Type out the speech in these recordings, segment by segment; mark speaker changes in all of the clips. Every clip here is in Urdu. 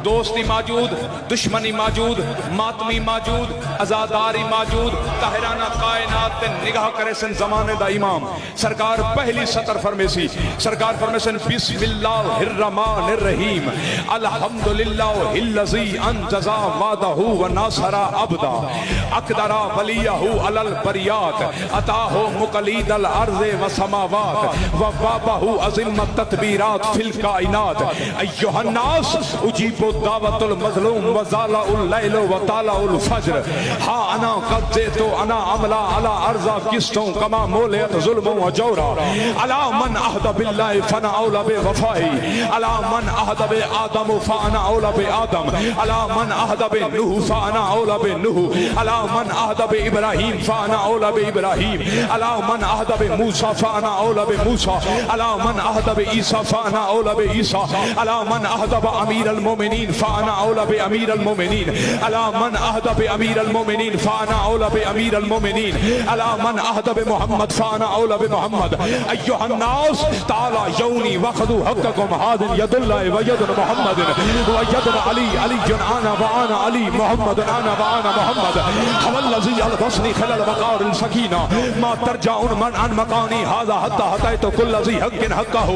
Speaker 1: دوستی موجود، دشمنی موجود، ماتمی موجود، ازاداری موجود، طاہرانہ کائنات تے نگاہ کرے سن زمانے دا امام سرکار پہلی سطر فرمے سی، سرکار فرمے سن بسم اللہ الرحمن الرحیم الحمدللہ الذی انجزا وعدہ وناصر عبدا اقدر ولیہ علی البریات اتاہ مقلید الارض والسماوات ووابہ عظم التدبیرات فی الکائنات ایہا الناس اجیب دعوت المظلوم وزال اللیل وطالع الفجر ہا انا قد زیتو انا عملہ علی ارضا کستوں کما مولیت ظلم و جورا علی من اہد باللہ فانا اولا بے وفائی علی من اہد بے آدم فانا اولا بے آدم علی من اہد بے نوح فانا اولا بے نوح علی من اہد بے ابراہیم فانا اولا بے ابراہیم علی من اہد بے موسیٰ فانا اولا بے موسیٰ علی من اہد بے عیسیٰ فانا اولا بے عیسیٰ علی من اہد بے امیر المومنین فانا اولا بے امیر المومنین علی من اہد بے امیر المومنین فانا اولا بے امیر المومنین علی من اہد بے محمد فانا اولا بے محمد ایہا الناس تعالی یونی وخذو حقکم حاضر ید اللہ و ید محمد و ید علی علی جنعانا وآنا علی محمد آنا وآنا محمد والذی البصنی خلال وقار السکینہ ما ترجعون من عن مقانی هذا حتی حتیت کل ذی حق حقہ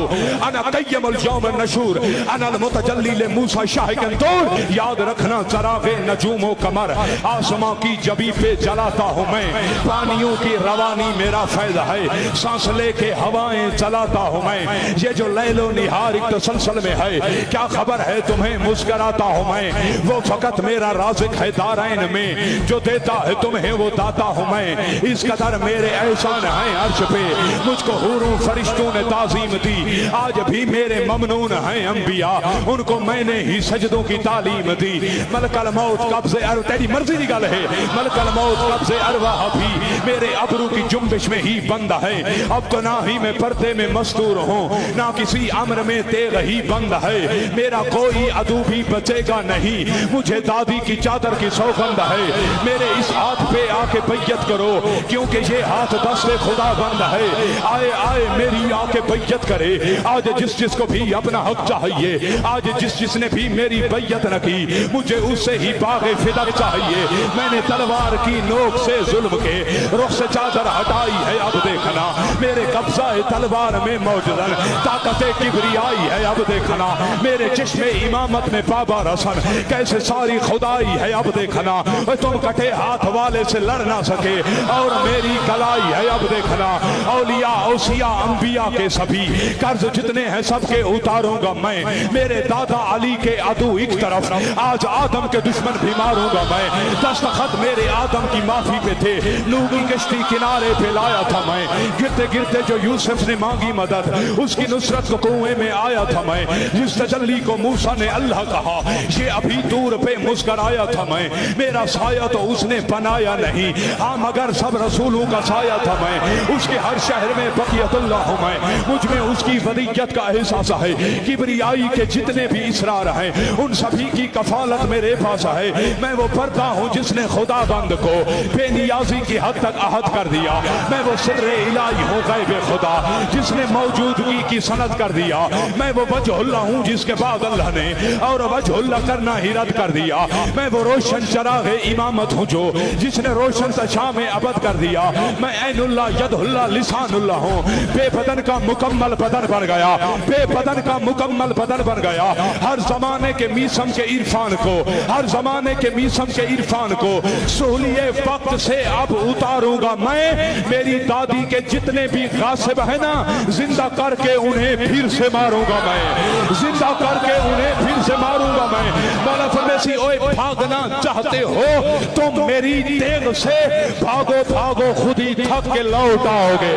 Speaker 1: انا قیم الجوم النشور انا المتجلی لموسیٰ شاہکن طور یاد رکھنا چراغ نجوم و کمر آسمان کی جبی پہ جلاتا ہوں میں پانیوں کی روانی میرا فیض ہے سانس لے کے ہوائیں چلاتا ہوں میں یہ جو لیل و نہار ایک تسلسل میں ہے کیا خبر ہے تمہیں مسکراتا ہوں میں وہ فقط میرا رازق ہے دارین میں جو دیتا ہے تمہیں وہ داتا ہوں میں اس قدر میرے احسان ہیں عرش پہ مجھ کو حوروں فرشتوں نے تعظیم دی آج بھی میرے ممنون ہیں انبیاء ان کو میں نے ہی سجدوں کی تعلیم دی ملک الموت قبض تیری مرضی نگل ہے ملک الموت قبض ارواح بھی میرے ابرو کی جنبش میں ہی بند ہے اب تو نہ ہی میں پردے میں مستور ہوں نہ کسی امر میں تیغ ہی بند ہے میرا کوئی عدو بھی بچے گا نہیں مجھے دادی کی چادر کی سوگند ہے میرے اس ہاتھ پہ آ کے بیعت کرو کیونکہ یہ ہاتھ دست خدا بند ہے آئے آئے میری آ کے بیعت کرے آج جس کو بھی اپنا حق چاہیے آج جس نے بھی میری بیعت نہ کی مجھے اس سے ہی باغ فدق چاہیے میں نے تلوار کی نوک سے ظلم کے رخ سے چادر ہٹائی ہے اب دیکھنا میرے قبضہ تلوار میں موجزن طاقت کبریائی ہے اب دیکھنا میرے چشم امامت میں بابا رسن کیسے ساری خدائی ہے اب دیکھنا تم کٹے ہاتھ والے سے لڑ نہ سکے اور میری کلائی ہے اب دیکھنا اولیاء اوصیاء انبیاء کے سبھی قرض جتنے ہیں سب کے اتاروں گا میں میرے دادا علی کے عدو ایک طرف آج آدم کے دشمن بھی ماروں گا میں دستخط میرے آدم کی معافی پہ تھے نوح کی کشتی کنارے پہ لایا تھا میں گرتے گرتے جو یوسف نے مانگی مدد اس کی نصرت کو کنویں میں آیا تھا میں جس تجلی کو موسیٰ نے اللہ کہا یہ ابھی دور پہ مسکرایا تھا میں میرا سایہ تو اس نے بنایا نہیں ہاں مگر سب رسولوں کا سایہ تھا میں اس کے ہر شہر میں بقیت اللہ ہوں میں مجھ میں اس کی ولیت کا احساس ہے کبریائی کے جتنے بھی اسرار ہیں ان سبھی کی کفالت میرے پاس ہے میں وہ پردہ ہوں جس نے خدا بند کو بے نیازی کی حد تک عہد کر دیا میں وہ سر الہی ہوں غیب خدا جس نے موجودگی کی سند کر دیا میں وہ وجہ اللہ ہوں جس کے بعد اللہ نے اور وجہ اللہ کرنا ہی رد کر دیا میں وہ روشن چراغ امامت ہوں جو جس نے روشن تشام ابد کر دیا میں عین اللہ ید اللہ لسان اللہ ہوں بے بدن کا مکمل بدن بن گیا بے بدن کا مکمل بدن بن گیا ہر زمانے کے میسم کے عرفان کو ہر زمانے کے میسم کے عرفان کو سہولیے وقت سے اب اتاروں گا میں میری دادی کے جتنے بھی غاصب ہیں نا زندہ کر کے انہیں پھر سے ماروں گا میں زندہ کر کے انہیں پھر سے ماروں گا میں مولا فرمیسی اوے بھاگنا چاہتے ہو تم میری تیغ سے بھاگو بھاگو خود ہی تھک کے لوٹ آؤ گے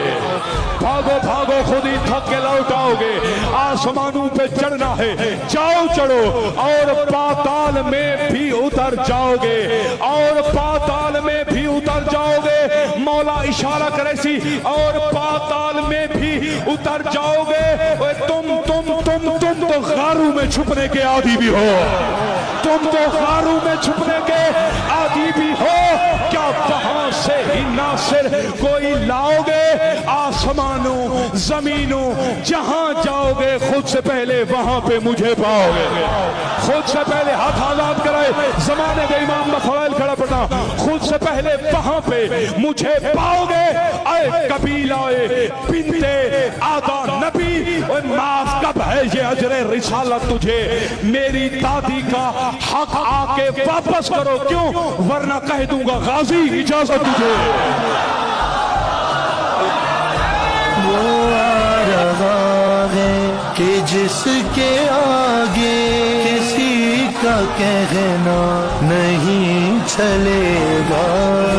Speaker 1: بھاگو بھاگو خود ہی تھک کے لوٹ آؤ گے آسمانوں پہ چڑھنا ہے جاؤ چڑھو اور پاتال میں بھی اتر جاؤ گے اور پاتال میں بھی اتر جاؤ گے مولا اشارہ کرے سی اور پاتال میں بھی اتر جاؤ گے تم تو غاروں میں چھپنے کے عادی بھی ہو تم تو غاروں میں چھپنے کے عادی بھی ہو کیا وہاں سے ہی ناصر کوئی لاؤ گے، آسمانوں زمینوں جہاں جاؤ گے خود سے پہلے وہاں پہ مجھے پاؤ گے۔ خود سے پہلے ہاتھ آزاد کرائے زمانے دے امام دا فضائل کھڑا پڑنا، خود سے پہلے وہاں پہ مجھے پاؤ گے۔ اے قبیلہ بنتے آدھا نبی، معاف کب ہے یہ اجر رسالت تجھے، میری دادی کا حق آ کے واپس کرو، کیوں ورنہ کہہ دوں گا غازی اجازت تجھے۔
Speaker 2: وہ آ رہا ہے کہ جس کے آگے کسی کا کہنا نہیں چلے گا۔